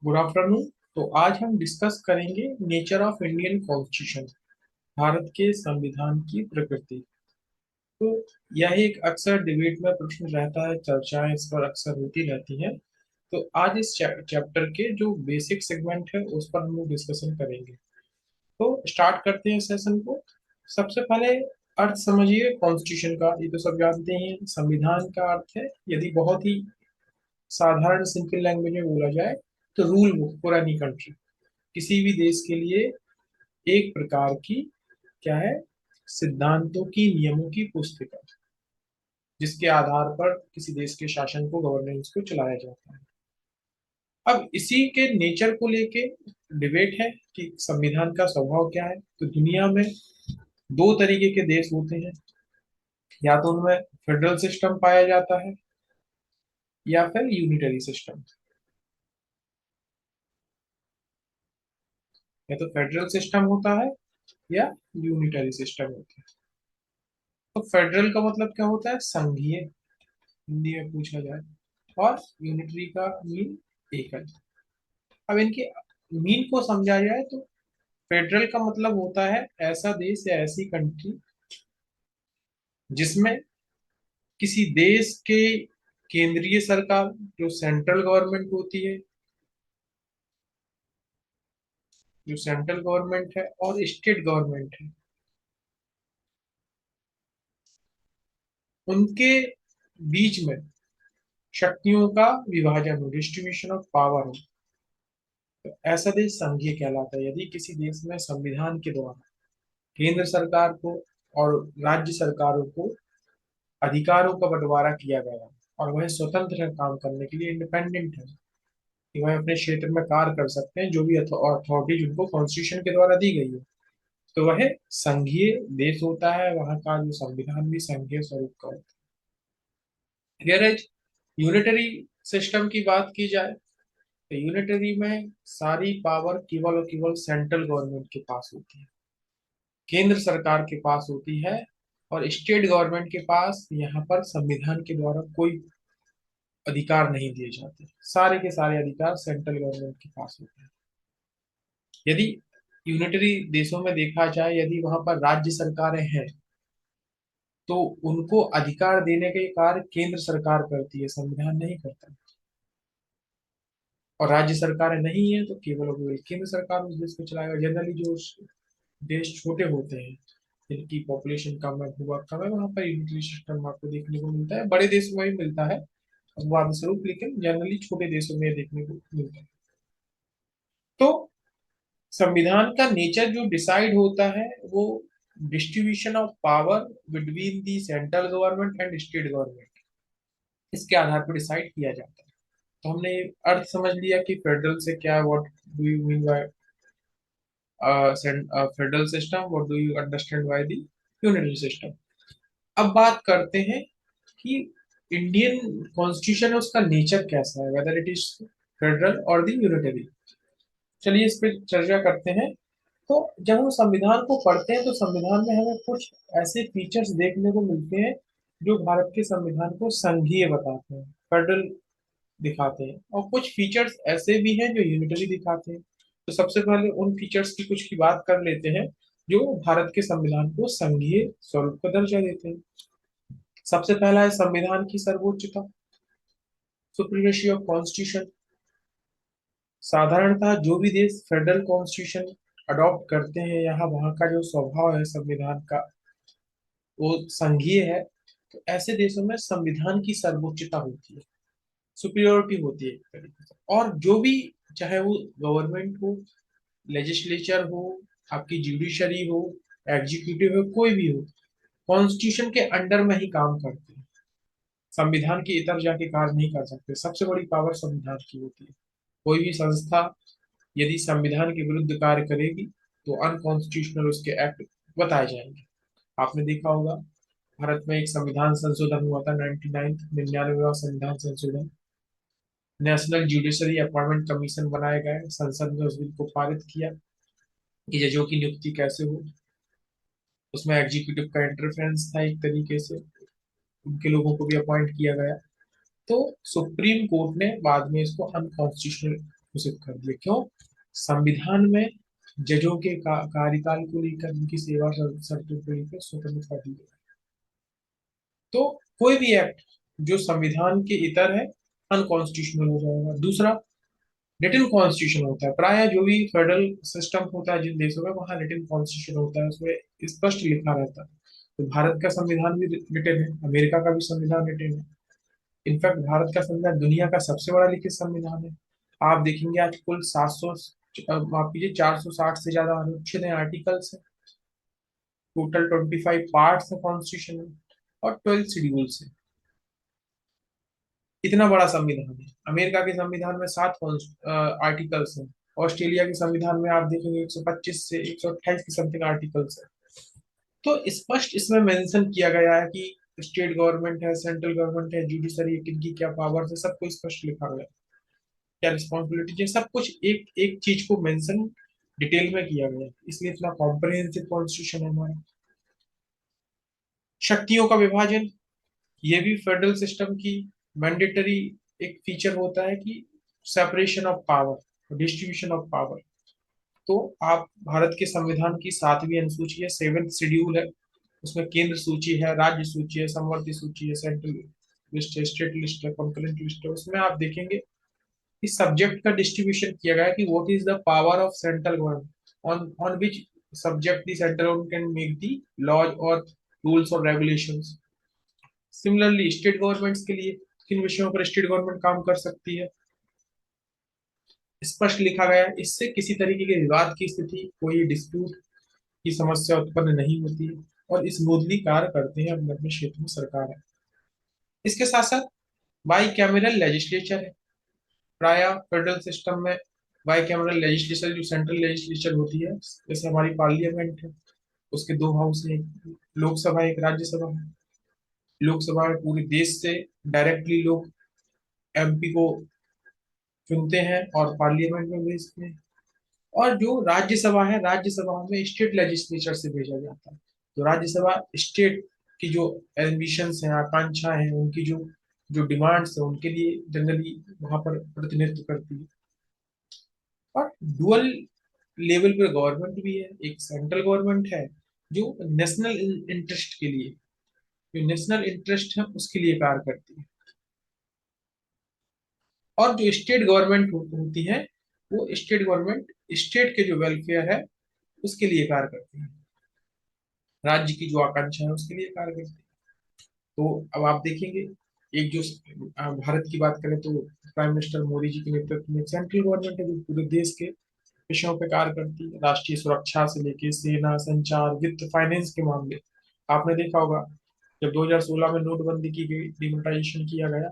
Good afternoon. तो आज हम डिस्कस करेंगे nature of Indian constitution, Bharat के संविधान की प्रकृति। तो यह एक अक्सर डिबेट में प्रश्न रहता है, चर्चाएं इस पर अक्सर होती रहती हैं। तो आज इस चैप्टर के जो बेसिक सेगमेंट है उस पर हम लोग डिस्कशन करेंगे। तो स्टार्ट करते हैं सेशन को। सबसे पहले अर्थ समझिए कॉन्स्टिट्यूशन का। ये तो सब जानते हैं, संविधान का अर्थ है, यदि बहुत ही साधारण सिंपल लैंग्वेज में बोला जाए, तो rule book for any country. किसी भी देश के लिए एक प्रकार की क्या है, सिद्धांतों की, नियमों की पुस्तिका, जिसके आधार पर किसी देश के शासन को, गवर्नेंस को चलाया जाता है। अब इसी के नेचर को लेके डिबेट है कि संविधान का स्वभाव क्या है। तो दुनिया में दो तरीके के देश होते हैं, या तो उनमें फेडरल सिस्टम पाया जाता है या फिर यूनिटरी सिस्टम। या तो फेडरल सिस्टम होता है या यूनिटरी सिस्टम होता है। तो फेडरल का मतलब क्या होता है? संघीय, हिंदी में पूछा जाए। और यूनिटरी का मीन एकल। अब इनके मीन को समझा जाए तो फेडरल का मतलब होता है ऐसा देश या ऐसी कंट्री जिसमें किसी देश के केंद्रीय सरकार, जो सेंट्रल गवर्नमेंट होती है, जो सेंट्रल गवर्नमेंट है, और स्टेट गवर्नमेंट है, उनके बीच में शक्तियों का विभाजन हो, डिस्ट्रीब्यूशन ऑफ पावर हो। तो ऐसा देश संघीय कहलाता है। यदि किसी देश में संविधान के द्वारा केंद्र सरकार को और राज्य सरकारों को अधिकारों का बंटवारा किया गया और वह स्वतंत्र है काम करने के लिए, इंडिपेंडेंट है, कि वह अपने क्षेत्र में कार्य कर सकते हैं, जो भी अथॉरिटीज उनको कॉन्स्टिट्यूशन के द्वारा दी गई है, तो वह संघीय देश होता है। वहां का जो संविधान भी संघीय स्वरूप का होता है। अगर यूनिटरी सिस्टम की बात की जाए तो यूनिटरी में सारी पावर केवल और केवल सेंट्रल गवर्नमेंट के पास होती है, केंद्र सरकार के पास होती है। और स्टेट गवर्नमेंट के पास यहाँ पर संविधान के द्वारा कोई अधिकार नहीं दिए जाते, सारे के सारे अधिकार सेंट्रल गवर्नमेंट के पास होते हैं। यदि यूनिटरी देशों में देखा जाए, यदि वहां पर राज्य सरकारें हैं तो उनको अधिकार देने के कार्य केंद्र सरकार करती है, संविधान नहीं करता। और राज्य सरकारें नहीं है तो केवल और केवल केंद्र सरकार उस देश को चलाएगा। जनरली जो देश छोटे होते हैं, जिनकी पॉपुलेशन कम है, भूभाग कम है, वहां पर यूनिटरी सिस्टम आपको देखने को मिलता है। बड़े देशों में भी मिलता है अपवाद स्वरूप, लेकिन जनरली छोटे देशों में देखने को मिलता है। तो संविधान का नेचर जो डिसाइड होता है वो distribution of power between the central government and state government, इसके आधार पर डिसाइड किया जाता है। तो हमने अर्थ समझ लिया कि फेडरल से क्या, what do you mean by federal system, what do you understand by the unitary system. अब बात करते हैं कि इंडियन कॉन्स्टिट्यूशन है उसका नेचर कैसा है, वेदर इट इज फेडरल और द यूनिटरी। चलिए इस पे चर्चा करते हैं। तो जब हम संविधान को पढ़ते हैं तो संविधान में हमें कुछ ऐसे फीचर्स देखने को मिलते हैं जो भारत के संविधान को संघीय बताते हैं, फेडरल दिखाते हैं, और कुछ फीचर्स ऐसे भी हैं जो यूनिटरी दिखाते हैं। तो सबसे पहले उन फीचर्स की कुछ की बात कर लेते हैं जो भारत के संविधान को संघीय स्वरूप का दर्जा देते हैं। सबसे पहला है संविधान की सर्वोच्चता, सुप्रीमेसी ऑफ कॉन्स्टिट्यूशन। साधारणतः जो भी देश फेडरल कॉन्स्टिट्यूशन अडॉप्ट करते हैं, यहाँ वहाँ का जो स्वभाव है संविधान का वो संघीय है। तो ऐसे देशों में संविधान की सर्वोच्चता होती है, सुपीरियोरिटी होती है एक तरीके से। और जो भी, चाहे वो गवर्नमेंट हो, लेजिस्लेचर हो, आपकी जुडिशरी हो, एग्जीक्यूटिव हो, कोई भी हो, कॉन्स्टिट्यूशन के अंडर में ही काम करते हैं, संविधान के इतर जाके कार्य नहीं कर सकते। सबसे बड़ी पावर संविधान की होती है। कोई भी संस्था यदि संविधान के विरुद्ध कार्य करेगी तो अनकॉन्स्टिट्यूशनल उसके एक्ट बताए जाएंगे। आपने देखा होगा भारत में एक संविधान संशोधन हुआ था, 99वां संविधान संशोधन। नेशनल जुडिशरी अपॉइंटमेंट कमीशन बनाया गया, संसद ने उस बिल को पारित किया कि जजों की नियुक्ति कैसे हो। उसमें एग्जीक्यूटिव का इंटरफेरेंस था, एक तरीके से उनके लोगों को भी अपॉइंट किया गया। तो सुप्रीम कोर्ट ने बाद में इसको अनकॉन्स्टिट्यूशनल घोषित कर दिया। क्यों? संविधान में जजों के कार्यकाल को लेकर, उनकी सेवा शर्तों को लेकर स्वतंत्रता दी गई। तो कोई भी एक्ट जो संविधान के इतर है अनकॉन्स्टिट्यूशनल हो जाएगा। दूसरा, रिटन कॉन्स्टिट्यूशन होता है। प्राय जो भी फेडरल सिस्टम होता है जिन देशों में, वहाँ रिटन कॉन्स्टिट्यूशन होता है, उसमें स्पष्ट लिखा रहता है। तो भारत का संविधान भी रिटन है, अमेरिका का भी संविधान रिटन है। इनफैक्ट भारत का संविधान दुनिया का सबसे बड़ा लिखित संविधान है। आप देखेंगे आज कुल 700, माफ कीजिए, 460 से ज्यादा अनुच्छेद हैं, आर्टिकल्स हैं। टोटल 25 पार्ट्स है कॉन्स्टिट्यूशन में, और 12 शेड्यूल्स है। इतना बड़ा संविधान है। अमेरिका के संविधान में 7 आर्टिकल्स हैं। ऑस्ट्रेलिया के संविधान में आप देखेंगे 125 से 128 की समथिंग आर्टिकल्स है। तो स्पष्ट इसमें मेंशन किया गया है कि स्टेट गवर्नमेंट है, सेंट्रल गवर्नमेंट है, जुडिशरी है, किनकी क्या पावर है, सब कुछ स्पष्ट लिखा गया है, क्या रिस्पॉन्सिबिलिटी है, सब कुछ एक एक चीज को मेंशन डिटेल में किया गया है। इसलिए इतना कॉम्प्रिहेंसिव कॉन्स्टिट्यूशन है हमारा। शक्तियों का विभाजन, ये भी फेडरल सिस्टम की मैंडेटरी एक फीचर होता है कि separation of power, distribution of power. तो आप भारत के संविधान की 7वीं अनुसूची है, 7th शेड्यूल है, उसमें केंद्र सूची है, राज्य सूची है, समवर्ती सूची है, सेंट्रल लिस्ट है, स्टेट लिस्ट है, कॉन्करेंट लिस्ट है। उसमें आप देखेंगे कि सब्जेक्ट का डिस्ट्रीब्यूशन किया गया है कि what is the power of central government, on which subject the central government can make the laws और रूल्स और रेगुलेशंस। सिमिलरली स्टेट गवर्नमेंट्स के लिए किन विषयों पर स्टेट गवर्नमेंट काम कर सकती है, स्पष्ट लिखा गया है। इससे किसी तरीके के विवाद की स्थिति, कोई डिस्प्यूट की समस्या उत्पन्न नहीं होती है, और स्मूथली कार्य करते हैं अपने अपने क्षेत्र में सरकार है। इसके साथ साथ बाई कैमरल लेजिस्लेचर है। प्राय फेडरल सिस्टम में बाई कैमरल लेजिस्लेचर, जो सेंट्रल लेजिस्लेचर होती है, जैसे हमारी पार्लियामेंट है, उसके 2 हाउस हैं, एक लोकसभा एक राज्यसभा है। लोकसभा में पूरे देश से डायरेक्टली लोग एमपी को चुनते हैं और पार्लियामेंट में भेजते हैं। और जो राज्यसभा है, राज्यसभा में स्टेट लेजिस्लेचर से भेजा जाता है। तो राज्यसभा स्टेट की जो एम्बिशंस हैं, आकांक्षाएं हैं, उनकी जो जो डिमांड्स है, उनके लिए जनरली वहां पर प्रतिनिधित्व करती है। और डुअल लेवल पे गवर्नमेंट भी है। एक सेंट्रल गवर्नमेंट है जो नेशनल इंटरेस्ट के लिए, जो नेशनल इंटरेस्ट है उसके लिए कार्य करती है। और जो स्टेट गवर्नमेंट होती है, वो स्टेट गवर्नमेंट स्टेट के जो वेलफेयर है उसके लिए कार्य करती है, राज्य की जो आकांक्षा है उसके लिए कार्य करती है। तो अब आप देखेंगे, एक जो भारत की बात करें तो प्राइम मिनिस्टर मोदी जी के नेतृत्व में सेंट्रल गवर्नमेंट है जो पूरे देश के विषयों पर कार्य करती है, राष्ट्रीय सुरक्षा से लेके सेना, संचार, वित्त, फाइनेंस के मामले। आपने देखा होगा जब 2016 में नोटबंदी की गई, डिमोनेटाइजेशन किया गया,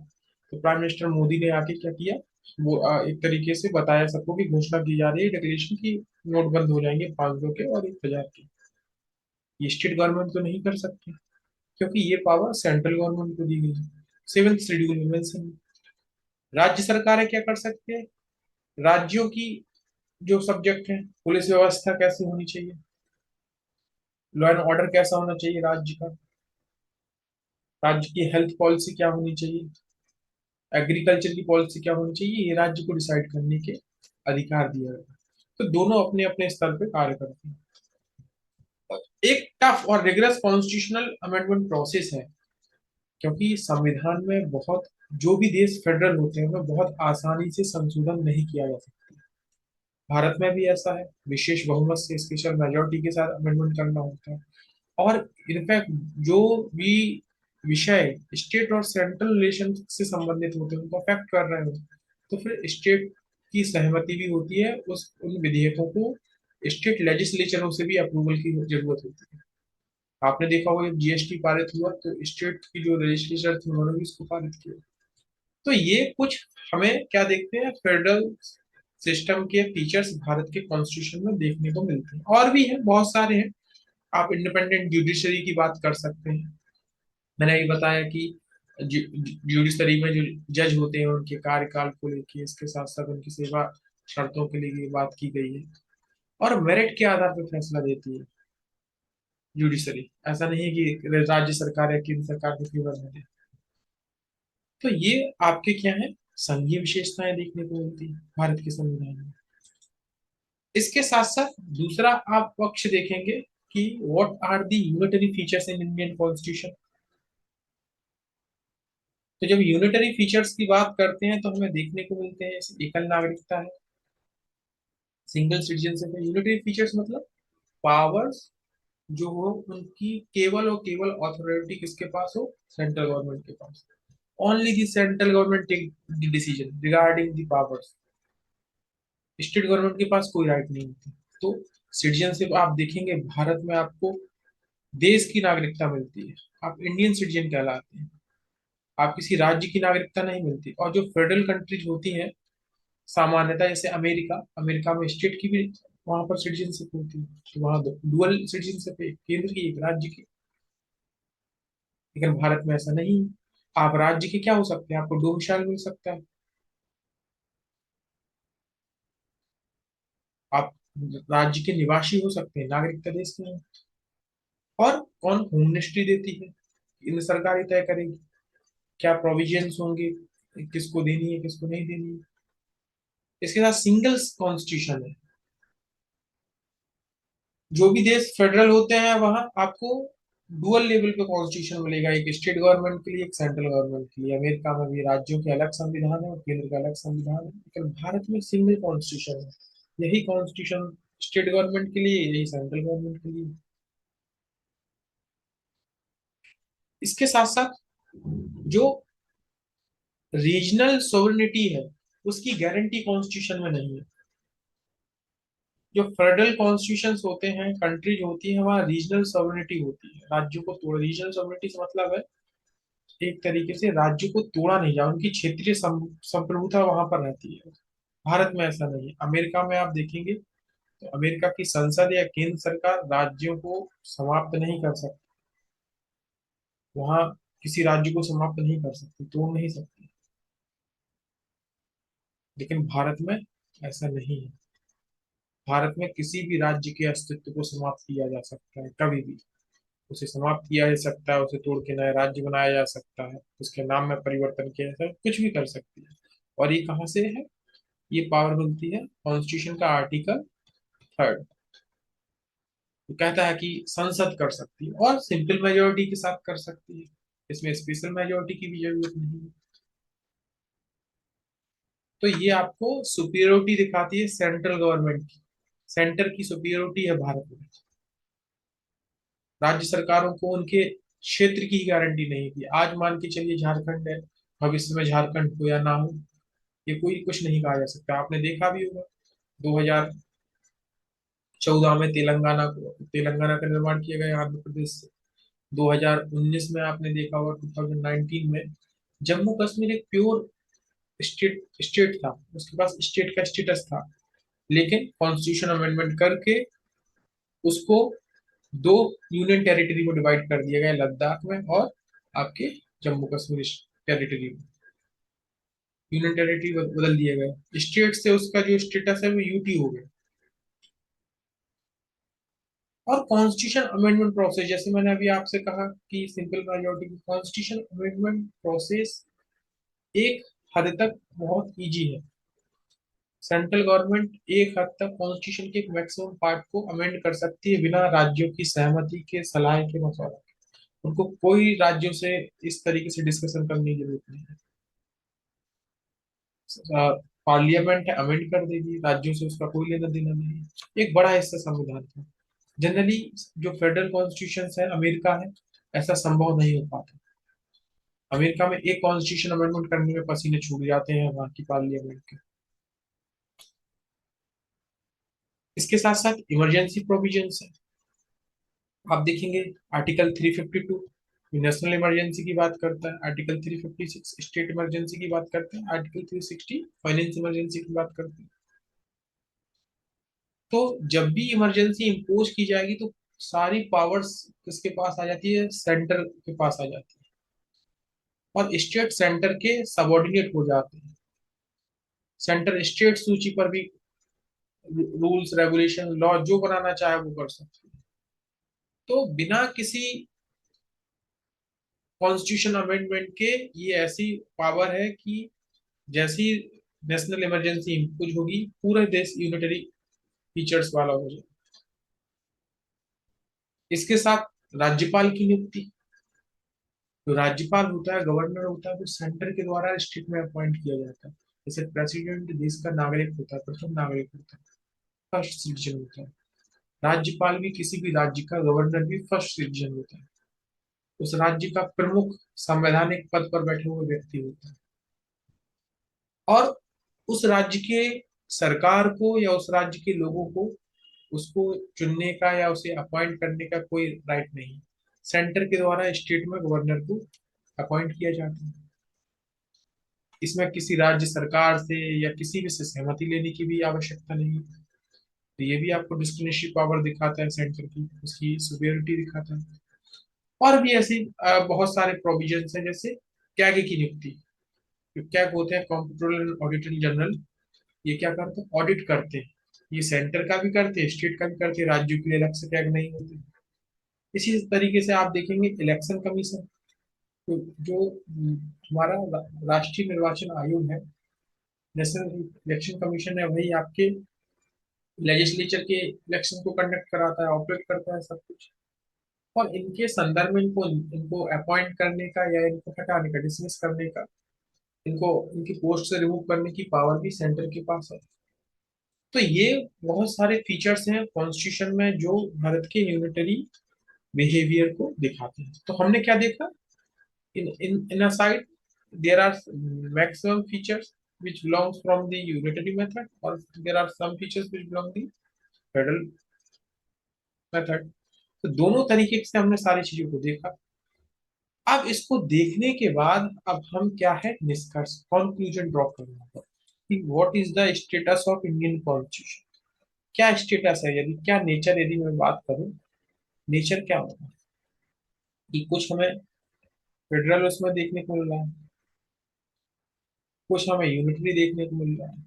तो प्राइम मिनिस्टर मोदी ने आके क्या किया, वो एक तरीके से बताया सबको कि घोषणा की जा रही है, डिक्लेरेशन की, नोट बंद हो जाएंगे 500 के और 1000 के। ये स्टेट गवर्नमेंट तो नहीं कर सकती, क्योंकि ये पावर सेंट्रल गवर्नमेंट को दी गई है। 7th शेड्यूल में मेंशन है। राज्य सरकारें क्या कर सकते हैं, राज्यों की जो सब्जेक्ट है, पुलिस व्यवस्था कैसी होनी चाहिए, लॉ एंड ऑर्डर कैसा होना चाहिए राज्य का, राज्य की हेल्थ पॉलिसी क्या होनी चाहिए, एग्रीकल्चर की पॉलिसी क्या होनी चाहिए, ये राज्य को डिसाइड करने के अधिकार दिया गया है। तो दोनों अपने अपने स्तर पे कार्य करते हैं। एक टफ और रिगरस कॉन्स्टिट्यूशनल अमेंडमेंट प्रोसेस है, क्योंकि संविधान में बहुत, जो भी देश फेडरल होते हैं उनमें बहुत आसानी से संशोधन नहीं किया जा सकता। भारत में भी ऐसा है, विशेष बहुमत से, स्पेशल मेजोरिटी के साथ अमेंडमेंट करना होता है। और इनफैक्ट जो भी विषय स्टेट और सेंट्रल रिलेशन से संबंधित होते हैं, उनको अफेक्ट कर रहे हो, तो फिर स्टेट की सहमति भी होती है, उस उन विधेयकों को स्टेट लेजिस्लेचरों से भी अप्रूवल की जरूरत होती है। आपने देखा होगा जब जीएसटी पारित हुआ तो स्टेट की जो लेजिस्लेचर थी उन्होंने भी इसको पारित किया। तो ये कुछ हमें क्या देखते हैं, फेडरल सिस्टम के फीचर्स भारत के कॉन्स्टिट्यूशन में देखने को मिलते हैं। और भी हैं, बहुत सारे हैं। आप इंडिपेंडेंट जुडिशरी की बात कर सकते हैं। मैंने ये बताया कि जुडिशरी में जो जज होते हैं उनके कार्यकाल को लेके, इसके साथ साथ उनकी सेवा शर्तों के लिए बात की गई है। और मेरिट के आधार पर फैसला देती है जुडिशरी, ऐसा नहीं है कि राज्य सरकार या केंद्र सरकार के फेवर में दे। तो ये आपके क्या है, संघीय विशेषताएं देखने को मिलती है भारत के संविधान में। इसके साथ साथ दूसरा आप पक्ष देखेंगे कि what are the unitary features in Indian constitution. तो जब यूनिटरी फीचर्स की बात करते हैं तो हमें देखने को मिलते हैं जैसे एकल नागरिकता है, सिंगल सिटीजनशिप है। यूनिटरी फीचर्स मतलब पावर्स जो हो उनकी केवल और केवल अथॉरिटी किसके पास हो, सेंट्रल गवर्नमेंट के पास। Only the central government take the decision regarding the powers. State government के पास कोई राइट नहीं होती। तो सिटीजनशिप आप देखेंगे भारत में आपको देश की नागरिकता मिलती है, आप इंडियन सिटीजन कहलाते हैं। आप किसी राज्य की नागरिकता नहीं मिलती। और जो फेडरल कंट्रीज होती हैं सामान्यतः, जैसे अमेरिका, अमेरिका में स्टेट की भी वहां पर सिटीजनशिप होती है, तो वहां डुअल सिटीजनशिप है, केंद्र की एक राज्य की। लेकिन भारत में ऐसा नहीं है। आप राज्य के क्या हो सकते हैं, आपको डोमिसाइल मिल सकता है, आप राज्य के निवासी हो सकते हैं, नागरिकता देश के नहीं। और कौन होम मिनिस्ट्री देती है, केंद्र सरकार ही तय करेगी क्या प्रोविजंस होंगे, किसको देनी है किसको नहीं देनी है। इसके साथ सिंगल कॉन्स्टिट्यूशन है। जो भी देश फेडरल होते हैं वहां आपको डुअल लेवल पे कॉन्स्टिट्यूशन मिलेगा, एक स्टेट गवर्नमेंट के लिए एक सेंट्रल गवर्नमेंट के लिए। अमेरिका में भी राज्यों के अलग संविधान है और केंद्र का अलग संविधान है, लेकिन भारत में सिंगल कॉन्स्टिट्यूशन है। यही कॉन्स्टिट्यूशन स्टेट गवर्नमेंट के लिए, यही सेंट्रल गवर्नमेंट के लिए। इसके साथ साथ जो रीजनल सोवरेनिटी है उसकी गारंटी कॉन्स्टिट्यूशन में नहीं है। जो फेडरल कॉन्स्टिट्यूशन होते हैं, कंट्रीज होती है, वहाँ रीजनल सोवरेनिटी होती है, राज्यों को तोड़। रीजनल सोवरेनिटी से मतलब है एक तरीके से राज्य को तोड़ा नहीं जाए, उनकी क्षेत्रीय संप्रभुता वहां पर रहती है। भारत में ऐसा नहीं है। अमेरिका में आप देखेंगे तो अमेरिका की संसद या केंद्र सरकार राज्यों को समाप्त नहीं कर सकती, वहां किसी राज्य को समाप्त नहीं कर सकती, तोड़ नहीं सकती। लेकिन भारत में ऐसा नहीं है। भारत में किसी भी राज्य के अस्तित्व को समाप्त किया जा सकता है कभी भी। उसे समाप्त किया जा सकता है, उसे तोड़ के नया राज्य बनाया जा सकता है, उसके नाम में परिवर्तन किया जा सकता है, कुछ भी कर सकती है। और ये कहाँ से है, ये पावर मिलती है कॉन्स्टिट्यूशन का आर्टिकल 3। वो कहता है कि संसद कर सकती है और सिंपल मेजोरिटी के साथ कर सकती है, इसमें स्पेशल मेजोरिटी की भी जरूरत नहीं है। तो ये आपको सुपीरियोरिटी दिखाती है सेंट्रल गवर्नमेंट की। सेंटर की सुपीरियोरिटी है भारत में। राज्य सरकारों को उनके क्षेत्र की गारंटी नहीं थी। आज मान के चलिए झारखंड है, भविष्य में झारखंड हो या ना हो, ये कोई कुछ नहीं कहा जा सकता। आपने देखा भी होगा 2014 में तेलंगाना का निर्माण किया गया आंध्र प्रदेश से। 2019 में आपने देखा होगा, 2019 में जम्मू कश्मीर एक प्योर स्टेट स्टेट था, उसके पास स्टेट का स्टेटस था। लेकिन कॉन्स्टिट्यूशन अमेंडमेंट करके उसको दो यूनियन टेरिटरी में डिवाइड कर दिया गया, लद्दाख में और आपके जम्मू कश्मीर टेरिटरी में। यूनियन टेरिटरी बदल दिया गया, स्टेट से उसका जो स्टेटस है वो यूटी हो गया। और कॉन्स्टिट्यूशन अमेंडमेंट प्रोसेस, जैसे मैंने अभी आपसे कहा कि सिंपल मेजोरिटी की कॉन्स्टिट्यूशन अमेंडमेंट प्रोसेस एक हद तक बहुत इजी है। सेंट्रल गवर्नमेंट एक हद तक कॉन्स्टिट्यूशन के एक मैक्सिमम पार्ट को अमेंड कर सकती है बिना राज्यों की सहमति के, सलाह के, मशवरा के। उनको कोई राज्यों से इस तरीके से डिस्कशन करने की जरूरत नहीं है। पार्लियामेंट है, अमेंड कर देगी, राज्यों से उसका कोई लेना देना नहीं है। एक बड़ा हिस्सा संविधान का। जनरली जो फेडरल कॉन्स्टिट्यूशन है अमेरिका है, ऐसा संभव नहीं हो पाता। अमेरिका में एक कॉन्स्टिट्यूशन अमेंडमेंट करने में पसीने छूट जाते हैं वहां की पार्लियामेंट के। इसके साथ साथ इमरजेंसी प्रोविजंस है। आप देखेंगे आर्टिकल 352 नेशनल इमरजेंसी की बात करता है, आर्टिकल 356 स्टेट इमरजेंसी की बात करते हैं, आर्टिकल 360 फाइनेंस इमरजेंसी की बात करते हैं। तो जब भी इमरजेंसी इंपोज की जाएगी तो सारी पावर्स किसके पास आ जाती है, सेंटर के पास आ जाती है। और स्टेट सेंटर के सबऑर्डिनेट हो जाते हैं। सेंटर स्टेट सूची पर भी रूल्स रेगुलेशन लॉ जो बनाना चाहे वो कर सकते हैं। तो बिना किसी कॉन्स्टिट्यूशन अमेंडमेंट के ये ऐसी पावर है कि जैसी नेशनल इमरजेंसी इम्पोज होगी पूरे देश यूनिटरी फीचर्स वाला हो जाए। इसके साथ राज्यपाल की नियुक्ति, जो राज्यपाल होता है, गवर्नर होता है, वो सेंटर के द्वारा स्टेट में अपॉइंट किया जाता है। जैसे प्रेसिडेंट देश का नागरिक होता है, प्रथम नागरिक होता है, फर्स्ट सिटीजन होता है। राज्यपाल भी किसी भी राज्य का, गवर्नर भी फर्स्ट सिटीजन होता है। उस राज्य का प्रमुख संवैधानिक पद पर बैठे हुए व्यक्ति होता है। और उस राज्य के सरकार को या उस राज्य के लोगों को उसको चुनने का या उसे अपॉइंट करने का कोई राइट नहीं। सेंटर के द्वारा स्टेट में गवर्नर को अपॉइंट किया जाता है। इसमें किसी राज्य सरकार से या किसी भी से सहमति लेने की भी आवश्यकता नहीं है। तो ये भी आपको डिस्क्रिशनरी पावर दिखाता है सेंटर की, उसकी सुपेरियरिटी दिखाता है। और भी ऐसी बहुत सारे प्रोविजंस हैं, जैसे कैग की नियुक्ति। जो कैग होते हैं, कंप्ट्रोलर एंड ऑडिटर जनरल, ये क्या करते हैं, ऑडिट करते हैं। ये सेंटर का भी करते हैं, स्टेट का भी करते हैं, राज्यों के लिए अलग से कैग नहीं होते। इसी तरीके से आप देखेंगे इलेक्शन कमीशन, तो जो हमारा राष्ट्रीय निर्वाचन आयोग है, नेशनल इलेक्शन कमीशन है, वही आपके लेजिस्लेचर के इलेक्शन को कंडक्ट कराता है, ऑपरेट करता है सब कुछ। और इनके संदर्भ में इनको इनको अपॉइंट करने का या इनको हटाने का, डिसमिस करने का, इनको इनकी पोस्ट से रिमूव करने की पावर भी सेंटर के पास है। तो ये बहुत सारे फीचर्स हैं कॉन्स्टिट्यूशन में जो भारत के यूनिटरी बिहेवियर को दिखाते हैं। तो हमने क्या देखा, in a side there are maximum features which belongs from the unitary method, or there are some features which belong the federal method। तो दोनों तरीके से हमने सारी चीजों को देखा। अब इसको देखने के बाद अब हम क्या है, निष्कर्ष, कंक्लूजन ड्रॉ करना है कि what is the status of Indian constitution. क्या स्टेटस है, यदि क्या नेचर, यदि मैं बात करूं, नेचर क्या होगा कि कुछ हमें फेडरल उसमें देखने को मिल रहा है, कुछ हमें यूनिटरी देखने को मिल रहा है।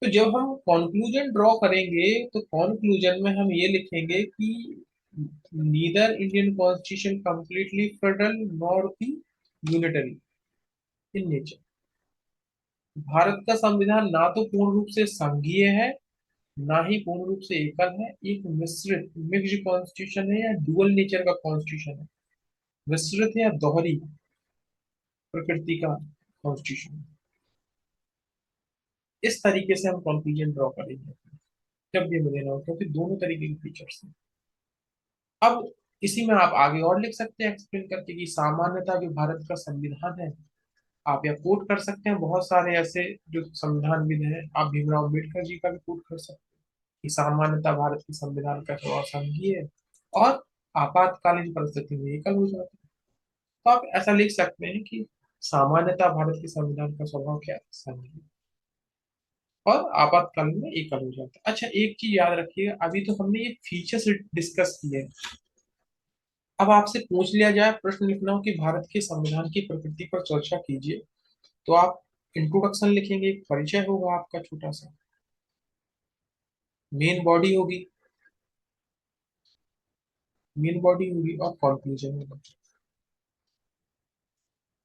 तो जब हम कंक्लूजन ड्रॉ करेंगे तो कंक्लूजन में हम ये लिखेंगे कि neither Indian constitution completely federal nor the unitary in nature. Bharat का संविधान ना तो पूर्ण रूप से संघीय है, ना ही पूर्ण रूप से एकल है, एक मिश्रित मिक्स्ड कॉन्स्टिट्यूशन है या डुअल नेचर का कॉन्स्टिट्यूशन है, मिश्रित या दोहरी प्रकृति का कॉन्स्टिट्यूशन। इस तरीके से हम कंक्लूजन ड्रॉ करेंगे जब भी हमें देना हो, क्योंकि दोनों तरीके के फीचर्स हैं। अब इसी में आप आगे और लिख सकते हैं एक्सप्लेन करके कि सामान्यतः जो भारत का संविधान है, आप यह कोट कर सकते हैं बहुत सारे ऐसे जो संविधानविद हैं, आप भीमराव अम्बेडकर जी का भी कोट कर सकते हैं कि सामान्यतः भारत के संविधान का स्वभाव संघीय है और आपातकालीन परिस्थिति में एकल हो जाता है। तो आप ऐसा लिख सकते हैं कि सामान्यतः भारत के संविधान का स्वभाव क्या है, संघीय, और आपातकालीन में एकल हो जाता है। अच्छा, एक चीज याद रखिएगा, अभी तो हमने ये फीचर्स डिस्कस किए हैं। अब आपसे पूछ लिया जाए, प्रश्न लिखना हो कि भारत के संविधान की प्रकृति पर चर्चा कीजिए, तो आप इंट्रोडक्शन लिखेंगे, एक परिचय होगा आपका छोटा सा, मेन बॉडी होगी, मेन बॉडी होगी और कंक्लूजन होगा।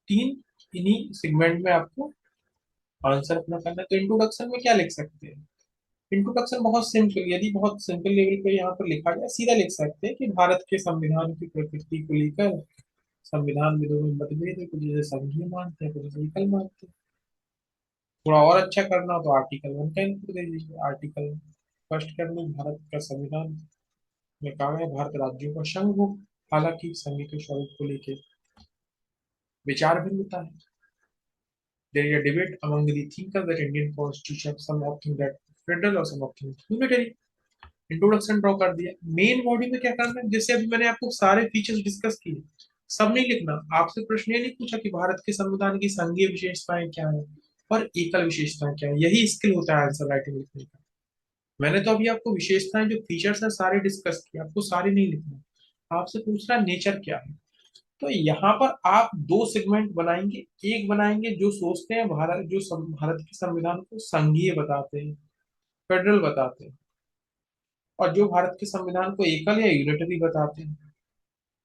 तीन इन्हीं सेगमेंट में आपको आंसर अपना करना है। तो इंट्रोडक्शन में क्या लिख सकते हैं, इंट्रोडक्शन बहुत सिंपल, यदि बहुत सिंपल लेवल पे यहाँ पर लिखा जाए, सीधा लिख सकते हैं कि भारत के संविधान की प्रकृति को लेकर संविधान विदों में मतभेद है, कुछ जैसे संघीय मानते हैं, कुछ जैसे एकल मानते हैं। थोड़ा और अच्छा करना हो तो आर्टिकल 1 का इनपुट दे दीजिए। आर्टिकल फर्स्ट कर लो, भारत का संविधान में कहा है भारत राज्यों का संघ हो, हालांकि संघ के स्वरूप को लेकर विचार भिन्नता है। There is a debate among the thinkers that Indian constitution some of think that federal और some of think unitary। Introduction draw कर दिया। मेन बॉडी में क्या करना है, जैसे अभी मैंने आपको सारे फीचर्स डिस्कस किए, सब नहीं लिखना। आपसे प्रश्न ये नहीं पूछा कि भारत के संविधान की संघीय विशेषताएं क्या है और एकल विशेषताएं क्या है, यही स्किल होता है आंसर राइटिंग लिखने का। मैंने तो अभी आपको विशेषताएं जो फीचर्स है सारे डिस्कस किए, आपको सारे नहीं लिखना। आपसे पूछ रहा नेचर क्या है, तो यहाँ पर आप दो सेगमेंट बनाएंगे। एक बनाएंगे जो सोचते हैं भारत, जो भारत के संविधान को संघीय बताते हैं, फेडरल बताते हैं, और जो भारत के संविधान को एकल या यूनिटरी बताते हैं।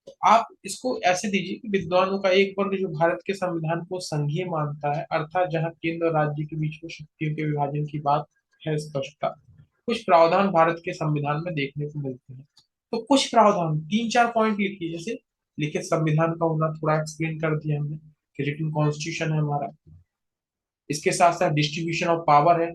तो आप इसको ऐसे दीजिए कि विद्वानों का एक वर्ग जो भारत के संविधान को संघीय मानता है, अर्थात जहां केंद्र और राज्य के बीच में शक्तियों के विभाजन की बात है स्पष्टता। कुछ प्रावधान भारत के संविधान में देखने को मिलते हैं। तो कुछ प्रावधान, तीन चार पॉइंट लिखिए, जैसे लिखित संविधान का होना, थोड़ा एक्सप्लेन कर दिया हमने कि रिटन कॉन्स्टिट्यूशन है हमारा। इसके साथ साथ डिस्ट्रीब्यूशन ऑफ पावर है,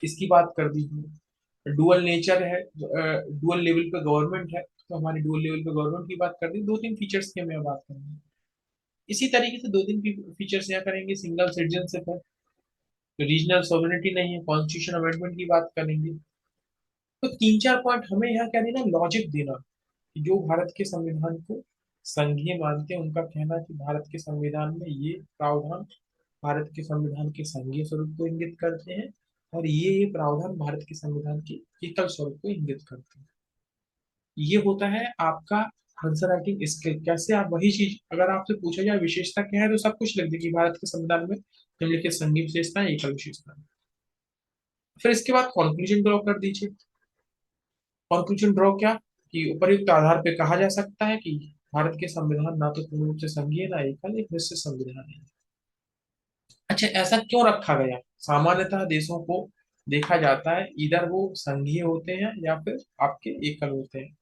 इसकी बात कर दीजिए। डुअल नेचर है, डुअल लेवल पे गवर्नमेंट है, तो हमारी डुअल लेवल पे गवर्नमेंट की बात कर दी। दो तीन फीचर्स की हमें बात करेंगे। इसी तरीके से दो तीन फीचर्स यहाँ करेंगे। सिंगल सिटीजनशिप है, रीजनल सोवरेनिटी नहीं है, कॉन्स्टिट्यूशन अमेंडमेंट की बात करेंगे। तो तीन चार पॉइंट हमें यहाँ क्या देना, लॉजिक देना कि जो भारत के संविधान को संघीय मानते हैं उनका कहना है कि भारत के संविधान में ये प्रावधान भारत के संविधान के संघीय स्वरूप को इंगित करते हैं, और ये प्रावधान भारत के संविधान के एकल स्वरूप को इंगित करते हैं। ये होता है आपका आंसर राइटिंग स्किल। कैसे आप वही चीज अगर आपसे पूछा जाए विशेषता क्या है, तो सब कुछ लिख देगी भारत के संविधान में निम्नलिखित संघीय विशेषता एकल विशेषता। फिर इसके बाद कॉन्क्लूजन ड्रॉ कर दीजिए। कॉन्क्लूजन ड्रॉ क्या, कि उपयुक्त आधार पर कहा जा सकता है कि भारत के संविधान ना तो पूर्ण रूप से संघीय ना एकल, एक मिश्र संविधान है। अच्छा, ऐसा क्यों रखा गया? सामान्यतः देशों को देखा जाता है इधर वो संघीय होते हैं या फिर आपके एकल होते हैं।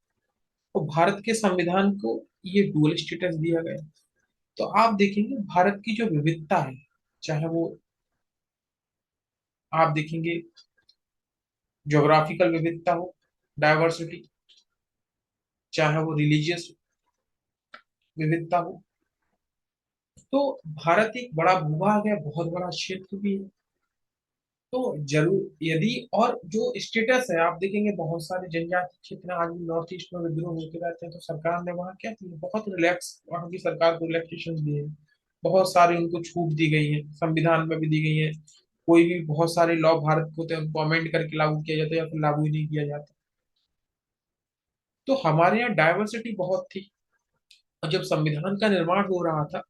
तो भारत के संविधान को ये डुअल स्टेटस दिया गया। तो आप देखेंगे भारत की जो विविधता है, चाहे वो आप देखेंगे ज्योग्राफिकल विविधता हो, डायवर्सिटी, चाहे वो रिलीजियस विविधता हो, तो भारत एक बड़ा भूभाग है, बहुत बड़ा क्षेत्र भी है। तो जरूर यदि और जो स्टेटस है आप देखेंगे बहुत सारे जनजाति क्षेत्र आज भी नॉर्थ ईस्ट में विद्रोह होते रहते हैं, तो सरकार ने वहाँ क्या किया, बहुत रिलैक्स, वहाँ की सरकार को रिलैक्सेशन दिए हैं। बहुत सारे उनको छूट दी गई है, संविधान में भी दी गई है। कोई भी बहुत सारे लॉ भारत को होते हैं उनको अमेंड करके लागू किया जाता है या फिर लागू ही नहीं किया जाता। तो हमारे यहाँ डायवर्सिटी बहुत थी। और जब संविधान का निर्माण हो रहा था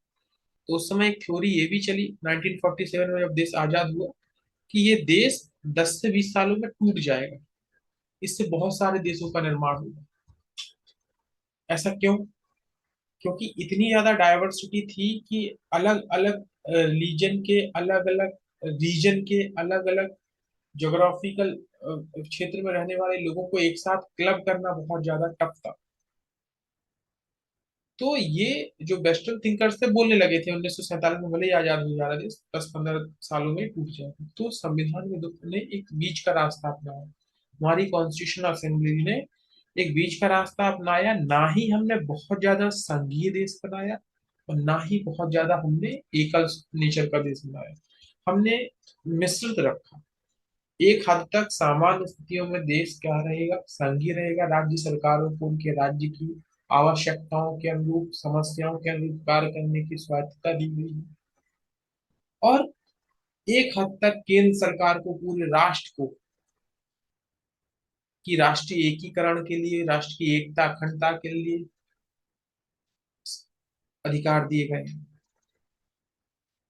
तो उस समय एक थ्योरी ये भी चली 1947 में, जब देश आजाद हुआ, कि ये देश 10 से 20 सालों में टूट जाएगा, इससे बहुत सारे देशों का निर्माण होगा। ऐसा क्यों? क्योंकि इतनी ज्यादा डाइवर्सिटी थी कि अलग अलग रीजन के अलग अलग ज्योग्राफिकल क्षेत्र में रहने वाले लोगों को एक साथ क्लब करना बहुत ज्यादा टफ था। तो ये जो वेस्टर्न थिंकर्स थे बोलने लगे थे 1947 में, भले ही आजाद हो जा रहा देश, 10-15 सालों में टूट जाएगा, तो संविधान में ने एक बीच का रास्ता अपनाया। हमारी कॉन्स्टिट्यूशनल असेंबली ने एक बीच का रास्ता अपनाया। ना ही हमने बहुत ज्यादा संघीय देश बनाया और ना ही बहुत ज्यादा हमने एकल नेचर का देश बनाया। हमने मिश्रित रखा। एक हद तक सामान्य स्थितियों में देश क्या रहेगा, संघीय रहेगा। राज्य सरकारों को उनके राज्य की आवश्यकताओं के अनुरूप, समस्याओं के अनुरूप कार्य करने की स्वायत्तता दी गई है। और एक हद तक केंद्र सरकार को पूरे राष्ट्र को की राष्ट्रीय एकीकरण के लिए, राष्ट्र की एकता अखंडता के लिए अधिकार दिए गए हैं।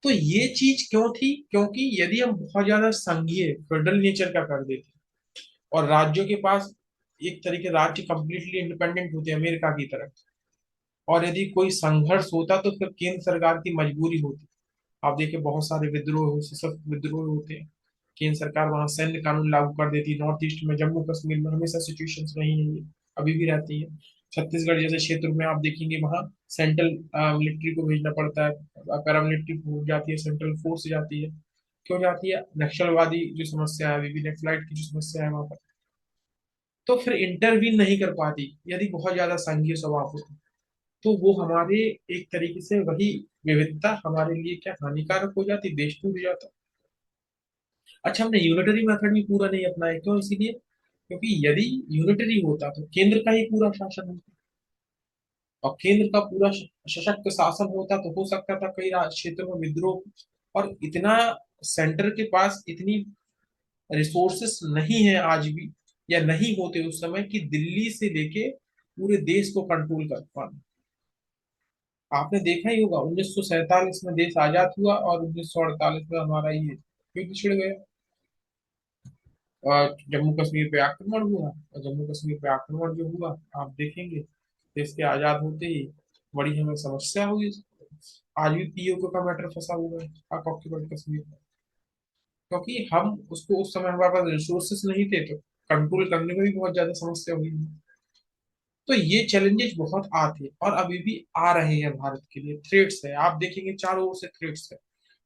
तो ये चीज क्यों थी? क्योंकि यदि हम बहुत ज्यादा संघीय फेडरल नेचर का कर देते और राज्यों के पास एक तरीके राज्य कंप्लीटली इंडिपेंडेंट होते अमेरिका की तरह, और यदि कोई संघर्ष होता तो फिर केंद्र सरकार की मजबूरी होती। आप देखिए बहुत सारे विद्रोह, सशस्त्र विद्रोह होते हैं, केंद्र सरकार वहां सैन्य कानून लागू कर देती है। नॉर्थ ईस्ट में, जम्मू कश्मीर में हमेशा सिचुएशंस रही है ये, अभी भी रहती है। छत्तीसगढ़ जैसे क्षेत्र में आप देखेंगे वहाँ सेंट्रल मिलिट्री को भेजना पड़ता है, पैरामिलिट्री हो जाती है, सेंट्रल फोर्स जाती है। क्यों जाती है? नक्सलवादी जो समस्या है, अभी भी नक्सलाइट की जो समस्या है वहां पर, तो फिर इंटरवीन नहीं कर पाती यदि बहुत ज्यादा संघीय स्वभाव हो। तो वो हमारे एक तरीके से वही विविधता हमारे लिए क्या हानिकारक हो जाती, देश टूट जाता। अच्छा, हमने यूनिटरी मेथड भी पूरा नहीं अपनाया। क्यों? इसीलिए क्योंकि यदि यूनिटरी होता तो केंद्र का ही पूरा शासन होता, और केंद्र का पूरा सशक्त शासन होता तो हो सकता था कई क्षेत्रों में विद्रोह। और इतना सेंटर के पास इतनी रिसोर्सेस नहीं है आज भी, या नहीं होते उस समय, कि दिल्ली से लेके पूरे देश को कंट्रोल कर पाना। आपने देखा ही होगा 1947 में देश आजाद हुआ और 1948 में हमारा ये युद्ध छिड़ गया, और जम्मू कश्मीर पे आक्रमण हुआ। और जम्मू कश्मीर पे आक्रमण जो हुआ आप देखेंगे देश के आजाद होते ही बड़ी हमें समस्या हुई। आज भी पीओके का मैटर फंसा हुआ है पाक ऑक्यूपाइड कश्मीर में, क्योंकि हम उसको उस समय हमारे पास रिसोर्सेस नहीं थे, तो कंट्रोल करने में भी बहुत ज्यादा समस्या हुई। तो ये चैलेंजेस बहुत आते और अभी भी आ रहे हैं, भारत के लिए थ्रेट्स है। आप देखेंगे चारों ओर से थ्रेट्स है।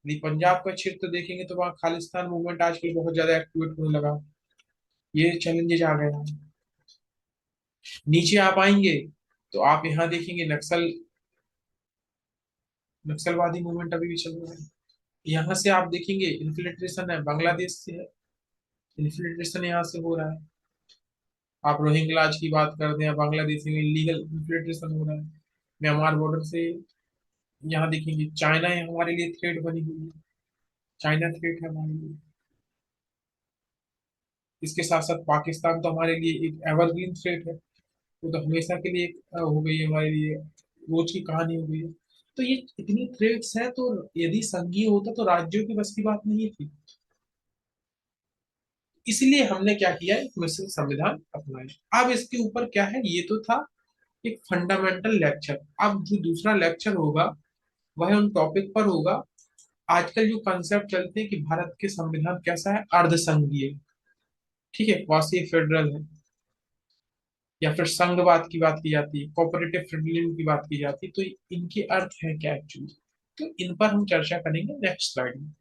यदि पंजाब का क्षेत्र देखेंगे तो वहाँ खालिस्तान मूवमेंट आजकल बहुत ज्यादा एक्टिवेट होने लगा। ये चैलेंजेस आ गए हैं। नीचे आप आएंगे तो आप यहाँ देखेंगे नक्सलवादी मूवमेंट अभी भी चल रहा है। यहाँ से आप देखेंगे इन्फिल्ट्रेशन है, बांग्लादेश से है, इन्फिल्ट्रेशन यहाँ से हो रहा है। आप रोहिंग्याज की बात करते हैं, बांग्लादेश में इलीगल इन्फिल्ट्रेशन हो रहा है। म्यांमार बॉर्डर से यहाँ देखेंगे चाइना है हमारे लिए थ्रेट बनी हुई है। चाइना थ्रेट है हमारे लिए। इसके साथ साथ पाकिस्तान तो हमारे लिए एक एवरग्रीन थ्रेट है। वो तो हमेशा के लिए हो गई है हमारे लिए, रोज की कहानी हो गई है। तो ये इतनी थ्रेट्स है, तो यदि संघीय होता तो राज्यों की बस की बात नहीं थी। इसलिए हमने क्या किया, एक मिश्रित संविधान अपनाया। अब इसके ऊपर क्या है, ये तो था एक फंडामेंटल लेक्चर। अब जो दूसरा लेक्चर होगा वह उन टॉपिक पर होगा। आजकल जो कंसेप्ट चलते हैं कि भारत के संविधान कैसा है, अर्धसंघीय, ठीक है, क्वासी फेडरल है, या फिर संघवाद की बात की जाती है, कोऑपरेटिव फेडरलिज्म की बात की जाती है। तो इनके अर्थ है क्या एक्चुअली, तो इन पर हम चर्चा करेंगे नेक्स्ट स्लाइड में।